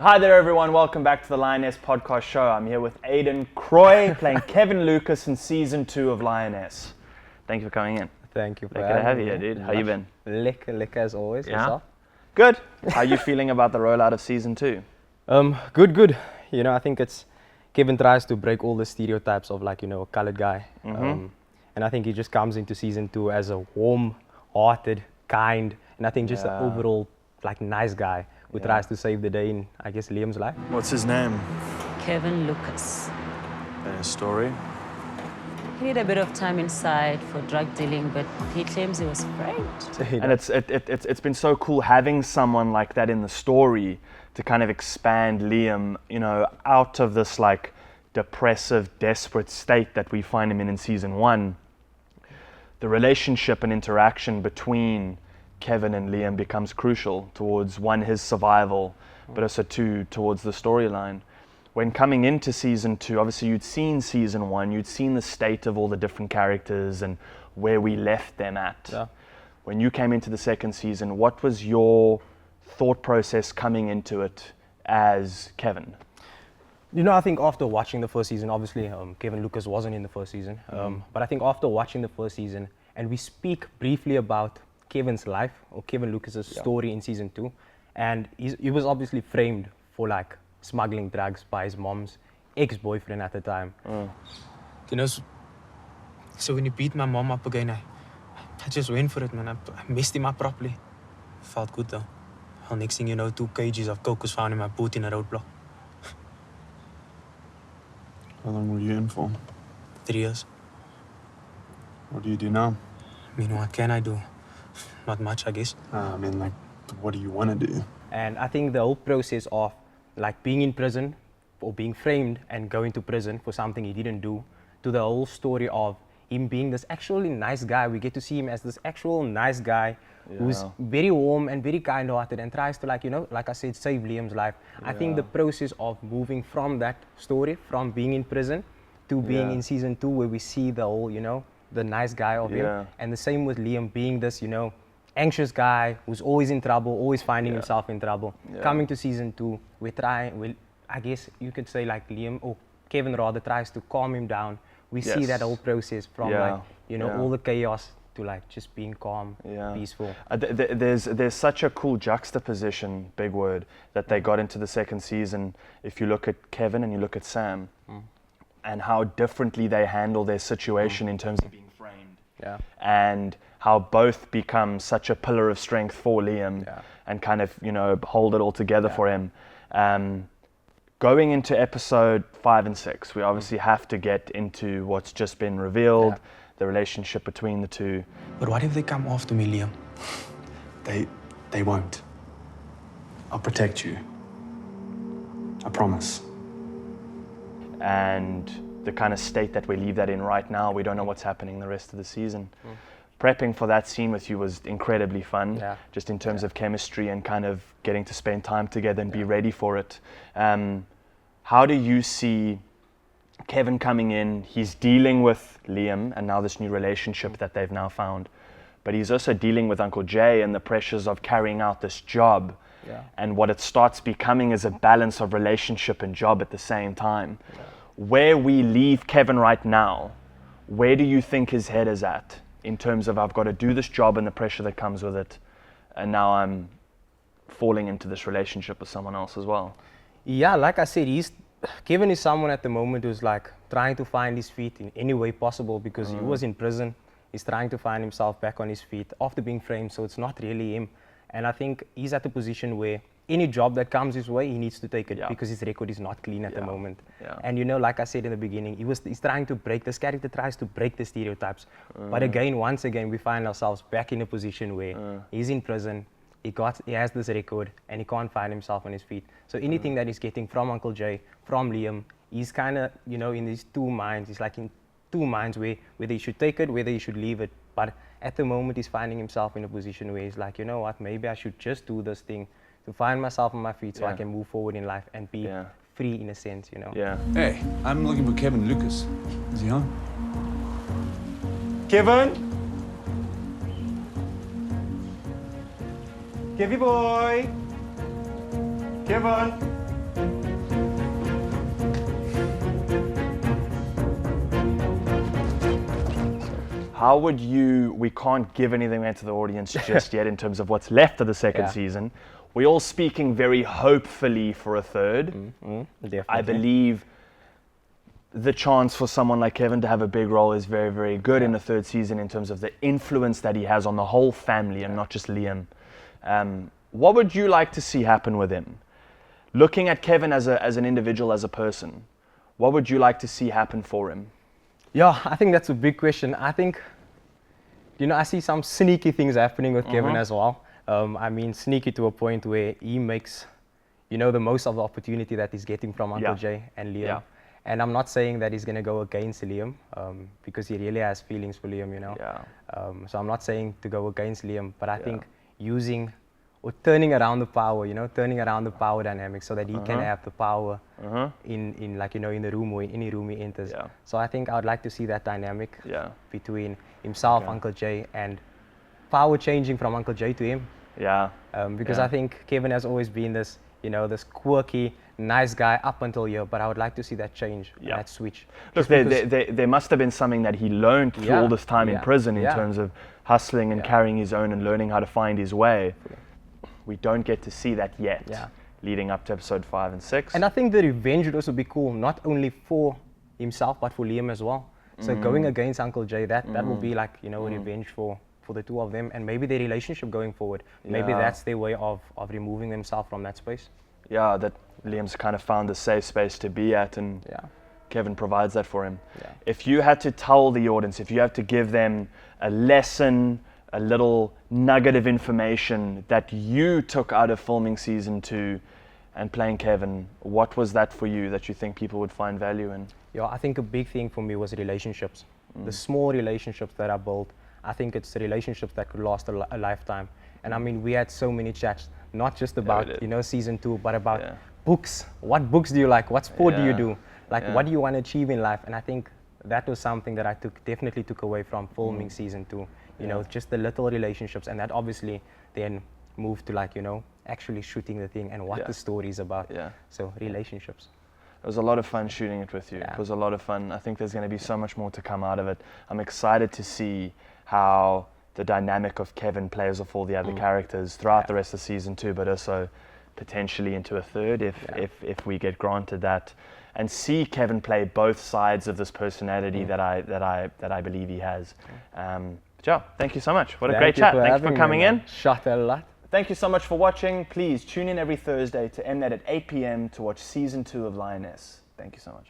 Hi there everyone, welcome back to the Lioness podcast show. I'm here with Ayden Croy playing Kevin Lucas in season 2 of Lioness. Thank you for coming in. Thank you for Lekker to have having you me. here, dude. How you been? Lekker as always. Yourself? Good. How are you feeling about the rollout of season 2? Good. You know, I think it's Kevin tries to break all the stereotypes of a colored guy. And I think he just comes into season 2 as a warm-hearted, kind, and I think just an overall nice guy who tries to save the day in, I guess, Liam's life. What's his name? Kevin Lucas. And his story? He did a bit of time inside for drug dealing, but he claims he was framed. And it's been so cool having someone like that in the story to kind of expand Liam, out of this depressive, desperate state that we find him in season 1. The relationship and interaction between Kevin and Liam becomes crucial towards his survival, but also towards the storyline. When coming into season 2, obviously you'd seen season 1, you'd seen the state of all the different characters and where we left them at. Yeah. When you came into the second season, what was your thought process coming into it as Kevin? I think after watching the first season, obviously Kevin Lucas wasn't in the first season, but I think after watching the first season, and we speak briefly about Kevin's life, or Kevin Lucas's story in season 2, and he was obviously framed for smuggling drugs by his mom's ex-boyfriend at the time. So when he beat my mom up again, I just went for it, man. I messed him up properly. Felt good though. Well, next thing you know, 2 kgs of coke was found in my boot in a roadblock. How long were you in for? 3 years. What do you do now? What can I do? Not much, I guess. What do you want to do? And I think the whole process of being in prison or being framed and going to prison for something he didn't do, to the whole story of him being this actually nice guy. We get to see him as this actual nice guy who's very warm and very kind-hearted and tries to, like I said, save Liam's life. I think the process of moving from that story, from being in prison to being in season 2, where we see the whole, the nice guy of him, and the same with Liam being this, anxious guy who's always in trouble, always finding himself in trouble. Coming to season 2, I guess you could say Liam, or Kevin rather, tries to calm him down. We see that whole process from all the chaos to just being calm, peaceful. There's such a cool juxtaposition, big word, that they got into the second season. If you look at Kevin and you look at Sam, and how differently they handle their situation in terms of being framed. And how both become such a pillar of strength for Liam and kind of, hold it all together for him. Going into episode 5 and 6, we obviously have to get into what's just been revealed, the relationship between the two. But what if they come after me, Liam? They won't. I'll protect you. I promise. And the kind of state that we leave that in right now, we don't know what's happening the rest of the season. Prepping for that scene with you was incredibly fun, just in terms of chemistry and kind of getting to spend time together and be ready for it. How do you see Kevin coming in? He's dealing with Liam and now this new relationship that they've now found, but he's also dealing with Uncle Jay and the pressures of carrying out this job and what it starts becoming is a balance of relationship and job at the same time. Where we leave Kevin right now, where do you think his head is at in terms of I've got to do this job and the pressure that comes with it, and now I'm falling into this relationship with someone else as well? Yeah, like I said, Kevin is someone at the moment who's trying to find his feet in any way possible, because he was in prison. He's trying to find himself back on his feet after being framed, so it's not really him. And I think he's at a position where any job that comes his way, he needs to take it because his record is not clean at the moment. And like I said in the beginning, he's trying to break, this character tries to break the stereotypes. But once again, we find ourselves back in a position where he's in prison, he has this record, and he can't find himself on his feet. So anything that he's getting from Uncle Jay, from Liam, he's kind of, in these 2 minds. He's in 2 minds where whether he should take it, whether he should leave it. But at the moment, he's finding himself in a position where he's you know what, maybe I should just do this thing to find myself on my feet so I can move forward in life and be free in a sense, Hey, I'm looking for Kevin Lucas. Is he home? Kevin? Kevy boy! Kevin! How would you, we can't give anything away to the audience just yet in terms of what's left of the second season. We're all speaking very hopefully for a third. I believe the chance for someone like Kevin to have a big role is very, very good in the third season in terms of the influence that he has on the whole family and not just Liam. What would you like to see happen with him? Looking at Kevin as an individual, as a person, what would you like to see happen for him? Yeah, I think that's a big question. I think, I see some sneaky things happening with Kevin as well. I mean, sneaky to a point where he makes, the most of the opportunity that he's getting from Uncle Jay and Liam. Yeah. And I'm not saying that he's going to go against Liam because he really has feelings for Liam, So I'm not saying to go against Liam, but I think using or turning around the power, turning around the power dynamic so that he can have the power in the room or in any room he enters. Yeah. So I think I would like to see that dynamic between himself, Uncle Jay, and power changing from Uncle Jay to him. Yeah. Because I think Kevin has always been this, this quirky, nice guy up until here, but I would like to see that change, that switch. Look, there must have been something that he learned through all this time in prison in terms of hustling and carrying his own and learning how to find his way. We don't get to see that yet, leading up to episode 5 and 6. And I think the revenge would also be cool, not only for himself, but for Liam as well. So going against Uncle Jay, that will be like, a revenge for the two of them, and maybe their relationship going forward. Maybe that's their way of removing themselves from that space. Yeah, that Liam's kind of found a safe space to be at, and Kevin provides that for him. Yeah. If you had to tell the audience, if you had to give them a lesson, a little nugget of information that you took out of filming season 2 and playing Kevin, what was that for you that you think people would find value in? Yeah, I think a big thing for me was relationships. The small relationships that I built, I think it's the relationships that could last a lifetime. And I mean, we had so many chats, not just about, season 2, but about books. What books do you like? What sport do you do? Like, what do you want to achieve in life? And I think that was something that I definitely took away from filming season 2. Just the little relationships, and that obviously then moved to actually shooting the thing and what the story is about. Yeah. So relationships. It was a lot of fun shooting it with you. Yeah. It was a lot of fun. I think there's going to be so much more to come out of it. I'm excited to see how the dynamic of Kevin plays with all the other characters throughout the rest of season 2, but also potentially into a third if we get granted that, and see Kevin play both sides of this personality that I believe he has. Joe, thank you so much. What a great chat. Thanks for coming in. Shot a lot. Thank you so much for watching. Please tune in every Thursday to Mnet at 8 p.m. to watch season 2 of Lioness. Thank you so much.